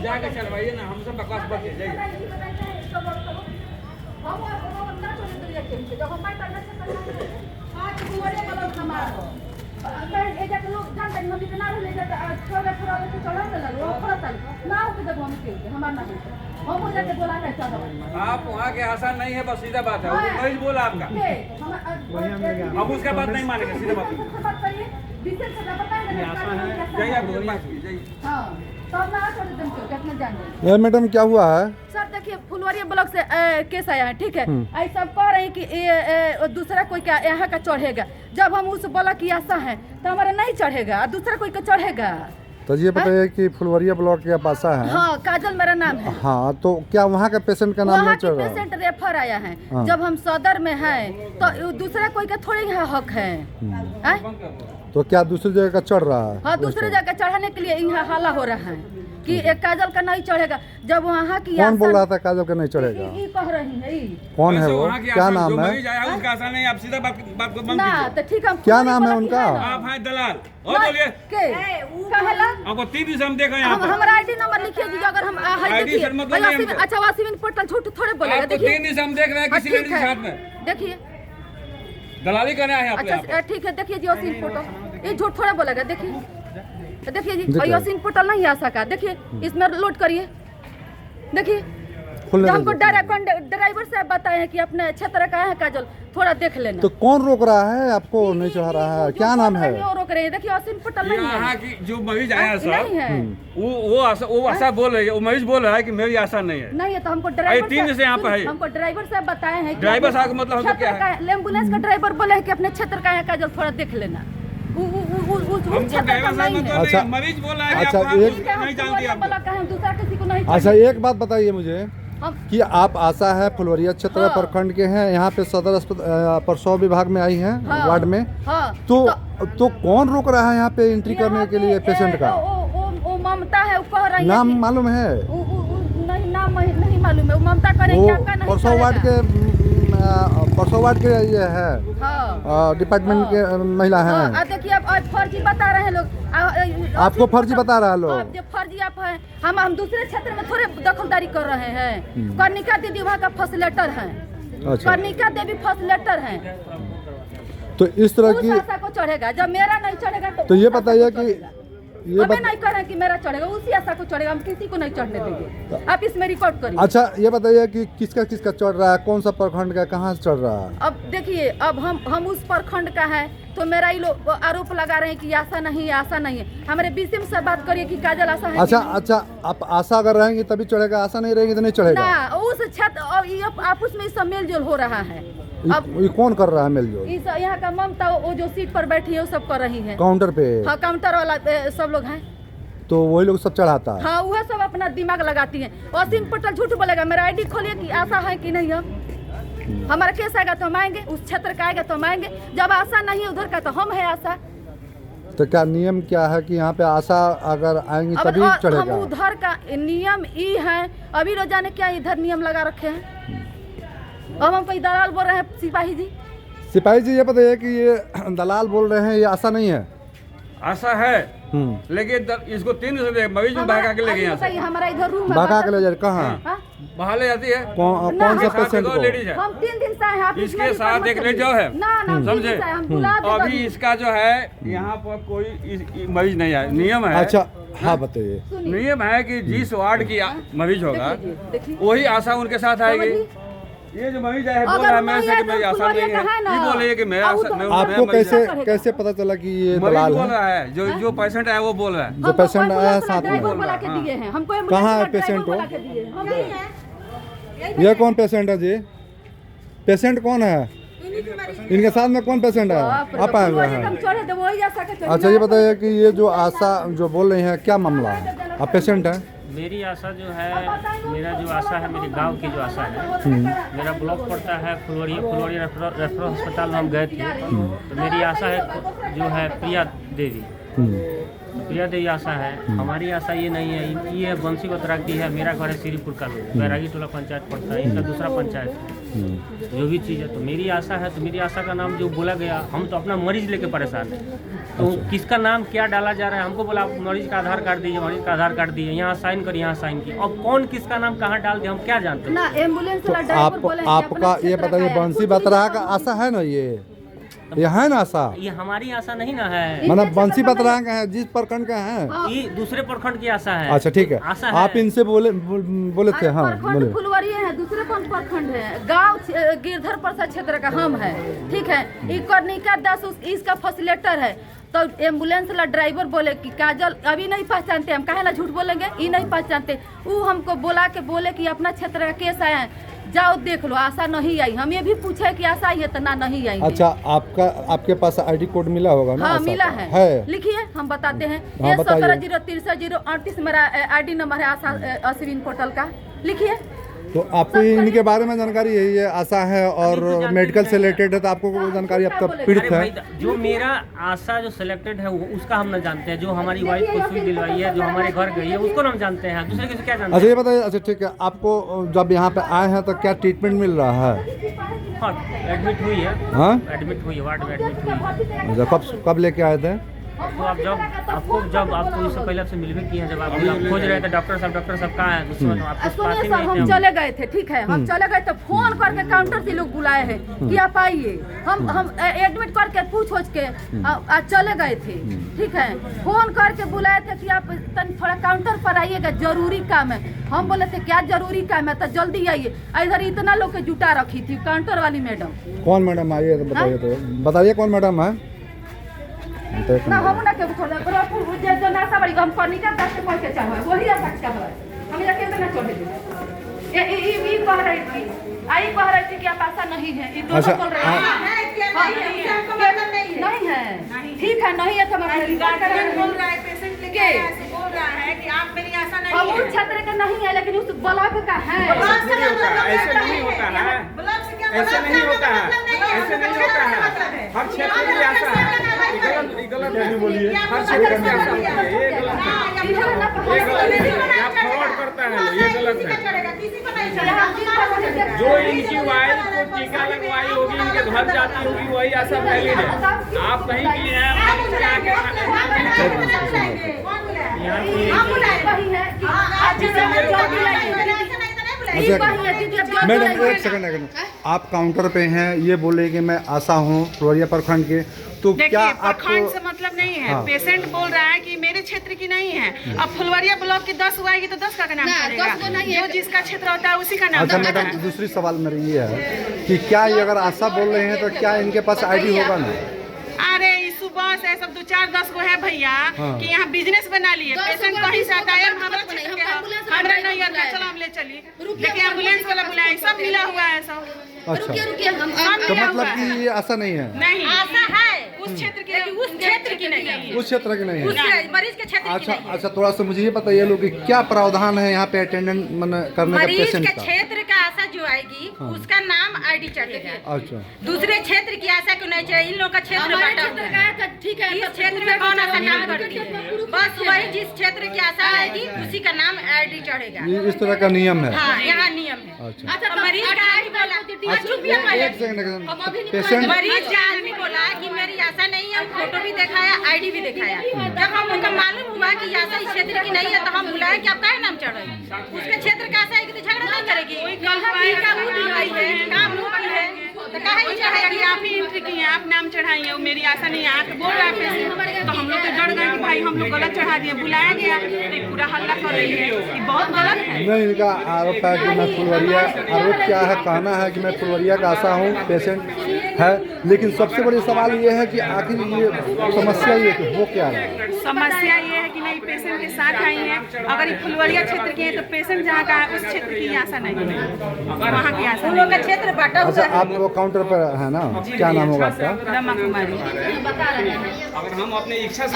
जाके चलवाइए ना, हमसे बकवास मत कीजिए। आप वहाँ के आसान नहीं है, बस सीधा बात है। वही बोला आपका, हम उसका बात नहीं मानेंगे, सीधा बात। मैडम क्या हुआ है? सर देखिए, फुलवारी ब्लॉक से केस आया है, ठीक है। ऐसा कह रहे हैं कि दूसरा कोई क्या यहाँ का चढ़ेगा। जब हम उस बोला कि ऐसा है तो हमारा नहीं चढ़ेगा, दूसरा कोई का चढ़ेगा। तो ये बताइए कि फुलवरिया ब्लॉक के पासा है। हाँ, काजल मेरा नाम है। हाँ, तो क्या वहाँ का पेशेंट का नाम नहीं चल रहा है? पेशेंट रेफर आया है। जब हम सदर में हैं तो दूसरा कोई का थोड़ी हक है। तो क्या दूसरी जगह का चढ़ रहा है? हाँ, दूसरी जगह चढ़ाने के लिए यहाँ हल्ला हो रहा है कि एक काजल का नहीं चढ़ेगा। जब वहाँ की कौन बोल रहा था काजल का नहीं चढ़ेगा? ये कह रही है। कौन है वो? क्या नाम है? उसका आसान नहीं, आप सीधा बात को बंद ना कीजिए। तो ठीक है। क्या नाम है उनका? आप हैं दलाल। और बोलिए, आपको 3 दिन से हम देख रहे हैं। हमारा आईडी नंबर लिखिए जी। अगर हम आईडी सर मतलब नहीं हमको। अच्छा, वासिविन पोर्टल झूठ थोड़े बोलेगा। आपको 3 दिन से हम देख रहे हैं किसी लेडीज के साथ में देखिए। दलाली करना है आप। अच्छा ठीक है, देखिए जी वासिविन पोर्टल, ये झूठ थोड़े बोलेगा। देखिए देखिए जी, वासिविन पोर्टल नहीं आ सका। देखिए इसमें लोड करिए। देखिए हमको ड्राइवर साहब बताए हैं कि अपने क्षेत्र का है काजल, थोड़ा देख लेना। तो कौन रोक रहा है आपको? नहीं चढ़ा रहा है? क्या नाम है? रोक रहे हैं। देखिए वासिविन पोर्टल नहीं है। यहाँ की जो मरीज आया सर, वो ऐसा बोल रही है, वो मरीज बोल रहा है कि मेरी आशा नहीं है। नहीं है तो हमको ड्राइवर 3 दिन से यहाँ पे है। हमको ड्राइवर साहब बताए हैं। ड्राइवर साहब का मतलब क्या है? एम्बुलेंस का ड्राइवर बोले हैं कि अपने क्षेत्र का है काजल, थोड़ा देख लेना। अच्छा, मरीज बोल रहा है। अच्छा नहीं जानती आप। अच्छा, एक बात बताइए मुझे कि आप आशा है फुलवरिया क्षेत्र प्रखंड के हैं, यहाँ पे सदर अस्पताल प्रसव विभाग में आई हैं, वार्ड में। तो कौन रोक रहा है यहाँ पे एंट्री करने के लिए पेशेंट का? वो ममता है, वो कह रही है। नाम मालूम है? नहीं, नाम नहीं मालूम है। वो ममता करेंगे, आपका नहीं प्रसव वार्ड के ये है, डिपार्टमेंट के महिला है। देखिए अब फर्जी बता रहे हैं लोग। आपको फर्जी बता रहा है लोग? जो फर्जी आप है, हम दूसरे क्षेत्र में थोड़े दखलदारी कर रहे हैं। कर्णिका दीदी वहाँ का फर्स्ट लेटर है। कर्णिका देवी फर्स्ट लेटर है। तो इस तरह की को चढ़ेगा, जब मेरा नहीं चढ़ेगा तो ये बताइए कि नहीं कर रहे कि मेरा चढ़ेगा, उसी आशा को चढ़ेगा। हम किसी को नहीं चढ़ने देंगे। आप इसमें रिकॉर्ड करिए। अच्छा, ये बताइए कि किसका किसका चढ़ रहा है, कौन सा प्रखंड का, कहाँ से चढ़ रहा है? अब देखिए, अब हम उस प्रखंड का है तो मेरा ही लोग आरोप लगा रहे हैं कि आशा नहीं है, आशा नहीं है। हमारे बीसीएम से बात करिए कि काजल आशा है। अच्छा, आप आशा अगर रहेंगी तभी चढ़ेगा, आशा नहीं रहेगी तो नहीं चढ़ेगा ना। उस छत आपस में सब मेल जोल हो रहा है। अब ये कौन कर रहा है मेल जोल? यहाँ का ममता, वो जो सीट पर बैठी है वो सब कर रही है। काउंटर पे? हाँ, काउंटर वाला सब लोग हैं। तो वही लोग सब चढ़ाता है? हाँ, वह सब अपना दिमाग लगाती है। वासिविन पोर्टल झूठ बोलेगा। मेरा आईडी खोलिए कि आशा है कि नहीं है। हमारा केस आएगा तो हम आएंगे, उस क्षेत्र का आएगा तो हम आएंगे। जब आशा नहीं है उधर का तो हम है आशा। तो क्या नियम क्या है कि यहाँ पे आशा अगर आएंगी तभी चढ़ेगा? हम उधर का नियम ये है। अभी रोजाना क्या इधर नियम लगा रखे हैं। अब हम कोई दलाल बोल रहे हैं सिपाही जी। सिपाही जी, ये बताइए कि ये दलाल बोल रहे हैं, ये आशा नहीं है? आशा है, लेकिन इसको 3 दिन से मरीज में भगा के ले गए। हमारा इधर रूम है, भगा के ले जाए कहाँ? बाहर ले जाती है। कौन सा पेशेंट को? लेडीज है। हम 3 दिन से हैं। आप इसके साथ एक ले जाओ है, समझे? अभी इसका जो है यहाँ पर कोई मरीज नहीं आया। नियम है। अच्छा, हाँ बताइए। नियम है कि जिस वार्ड की मरीज होगा वही आशा उनके साथ आएगी। ये जो मरीज है बोल रहा है मेरे से कि मेरी आशा नहीं है, ये बोले कि मेरा आपको कैसे पता चला कि ये दलाल बोल रहा है? जो पेशेंट है वो बोल रहा है। जो पेशेंट आया है साथ में? कहाँ है पेशेंट को? ये कौन पेशेंट है जी? पेशेंट कौन है? इनके साथ में कौन पेशेंट है? आप आए हुए हैं? अच्छा, ये बताइए कि ये जो आशा जो बोल रही है, क्या मामला है? आप पेशेंट हैं? मेरी आशा जो है, मेरा जो आशा है, मेरे गांव की जो आशा है, मेरा ब्लॉक पड़ता है फुलवरिया रेफरल अस्पताल में हम गए थे। तो मेरी आशा है जो है प्रिया देवी। प्रिया देवी आशा है। हमारी आशा ये नहीं है, ये बंसी बतरा की है। मेरा घर है श्रीपुर का, बैरागी टोला पंचायत पड़ता है, इनका दूसरा पंचायत है। जो भी चीज़ है। तो मेरी आशा है, तो मेरी आशा का नाम जो बोला गया, हम तो अपना मरीज लेके परेशान है। तो किसका नाम क्या डाला जा रहा है, हमको बोला आप मरीज का आधार कार्ड दीजिए, मरीज का आधार कार्ड दीजिए, यहाँ साइन करिए, यहाँ साइन किए। अब कौन किसका नाम कहाँ डाल दे हम क्या जानते हैं। ना एम्बुलेंस तो वाला ड्राइवर बोले आपका ये बताइए, बंसी बतरा का आशा है ना, ये है ना आशा? ये हमारी आशा नहीं ना है, मतलब बंसी बतरा का है, जिस प्रखंड का है, ये दूसरे प्रखंड की आशा है। अच्छा ठीक है, आशा है। आप इनसे बोले थे, हाँ बोले। फुलवारी है, दूसरे कौन प्रखंड है, गांव गिरधर प्रसाद क्षेत्र का हम है, ठीक है। कर्णिका दास इसका फैसिलिटेटर है। तो एम्बुलेंस वाला ड्राइवर बोले कि काजल अभी नहीं पहचानते, हम काहे ना झूठ बोलेंगे, ये नहीं पहचानते। वो हमको बोले कि अपना क्षेत्र का केस आया है, जाओ देख लो। आशा नहीं आई, हम ये भी पूछे कि आशा आई है, तो नहीं आई। अच्छा, आपके पास आईडी कोड मिला होगा ना? हाँ मिला है। लिखिए, हम बताते हैं। ये 170338 मेरा आईडी नंबर है आशा अश्विन पोर्टल का, लिखिए। तो आपको इनके बारे में जानकारी यही है, आशा है और मेडिकल से रिलेटेड है, तो आपको जानकारी आपका पीड़ित है। जो मेरा आशा जो सिलेक्टेड है उसका हम न जानते हैं, जो हमारी वाइफ को सुई दिलवाई है, जो हमारे घर गई है, उसको हम जानते हैं, दूसरे किसी क्या जानते हैं। अच्छा ये बताइए, अच्छा ठीक है, आपको जब यहाँ पे आए हैं तो क्या ट्रीटमेंट मिल रहा है? हाँ, एडमिट हुई है। हाँ, एडमिट हुई है, वार्ड में एडमिट हुई है। अच्छा, कब लेके आए थे? तो आप जब आपको इससे पहले आपसे मिलवे किए हैं, जब आप खोज रहे थे डॉक्टर साहब कहाँ हैं, उस समय आपको पास ही सर, नहीं हम थे। चले गए थे, ठीक है, हम चले गए तो फोन करके काउंटर से लोग बुलाए हैं कि आप आइए। हम एडमिट करके पूछ के चले गए थे, ठीक है। फोन करके बुलाए थे कि आप थोड़ा काउंटर पर आइएगा, जरूरी काम है। हम बोले थे क्या जरूरी काम है, तो जल्दी आइए। इधर इतना लोग के जुटा रखी थी काउंटर वाली मैडम। कौन मैडम आई है तो बताइए, तो बताइए कौन मैडम है? ना हम ना के छोड़ दे, जो नासा बड़ी हम कर्णिका दास से पहुंच के चाहे वही आ सकता है। हम ये कैसे ना छोड़ दे। ये कह रही थी, कह रही थी कि आप आशा नहीं है, ये दोनों बोल रहे हैं नहीं है, ठीक है, नहीं है तो मैं बोल रहा है, पेशेंट लेके बोल रहा है कि आप मेरी आशा नहीं है। उस क्षेत्र का नहीं है, लेकिन उस ब्लॉक का है। ऐसे नहीं होता है, ऐसे नहीं होता है, ऐसे नहीं होता है। हर क्षेत्र की आशा है, गलत है, बोलिए। हर क्षेत्र की आशा होती है, ये गलत है, ये गलत है। आप फ्रॉड करता है, ये गलत है। जो इनकी वाइफ को टीका लगवाई होगी, इनके घर जाती होगी, वही आशा वैलिड है। आप कहीं की हैं, मैडम एक सेकंड, आप काउंटर पे हैं, ये बोले कि मैं आशा हूँ फुलवारिया प्रखंड के, तो क्या प्रखंड से मतलब नहीं है। हाँ। पेशेंट बोल रहा है कि मेरे क्षेत्र की नहीं है। अब फुलवारिया ब्लॉक की 10 हुआएगी तो 10 का नाम चढ़ेगा, जो जिसका क्षेत्र होता है उसी का नाम। अच्छा मैडम, दूसरी सवाल मेरी ये है कि क्या ये अगर आशा बोल रहे हैं तो क्या इनके पास आईडी होगा ना? अरे सुबह से सब 2-4-10 को है भैया। हाँ। कि यहाँ बिजनेस बना लिए, पेशेंट कहीं से आता है, हमारा नहीं आता, चलो हम ले चलिए, लेकिन एम्बुलेंस वाला बुलाए, सब मिला हुआ है सब। अच्छा, तो मतलब कि ये आशा नहीं है? नहीं, आशा है उस क्षेत्र की, उस क्षेत्र की नहीं है, उस क्षेत्र की नहीं है, मरीज के क्षेत्र अच्छा अच्छा, थोड़ा सा मुझे ये बताइए लोग कि क्या प्रावधान है यहाँ पे अटेंडेंट करने का पेशेंट का? क्षेत्र का आशा जो आएगी, हाँ। उसका नाम आईडी चढ़ेगा। अच्छा, दूसरे क्षेत्र की आशा क्यों नहीं चढ़े? इन लोगों का क्षेत्र ठीक है, इस क्षेत्र में कौन आशा काम करती है? बस वही जिस क्षेत्र की आशा आएगी उसी का नाम आईडी चढ़ेगा। इस तरह का नियम है? हाँ, यहाँ नियम है। अच्छा, मरीज का पेशेंट मरीज का आदमी बोला कि मेरी आशा नहीं है, फोटो भी दिखाया, आईडी भी दिखाया। जब हम उनको मालूम हुआ कि आशा इस क्षेत्र की नहीं है, तो हम बुलाए कि आप क्या नाम चढ़ रहे? उसके क्षेत्र का आशा है कि झगड़ा नहीं करेगी, तो काहे चढ़ेगी? आप ही एंट्री की हैं, आप नाम चढ़ाइए, मेरी आशा नहीं है, आप बोल रहा है, तो हम लोग तो डर गए कि भाई हम लोग गलत चढ़ा दिए, बुलाया गया, तो पूरा हल्ला कर रही है, ये बहुत गलत है। नहीं, इनका आरोप है कि मैं फुलवारिया, आरोप क्या है, कहना है कि मैं फुलवारिया का आशा हूँ, पेशेंट है, लेकिन सबसे बड़ी सवाल ये है कि आखिर ये समस्या ये कि वो क्या है? समस्या ये है कि नहीं, पेशेंट के साथ आई है, अगर ये फुलवारिया क्षेत्र की है तो पेशेंट जहाँ का है उस क्षेत्र की आशा नहीं है, वहाँ की आशा नहीं है। क्षेत्र बांटा अच्छा, आप वो काउंटर पर है ना, क्या नाम होगा आपका? रमा कुमारी। अगर हम अपने इच्छा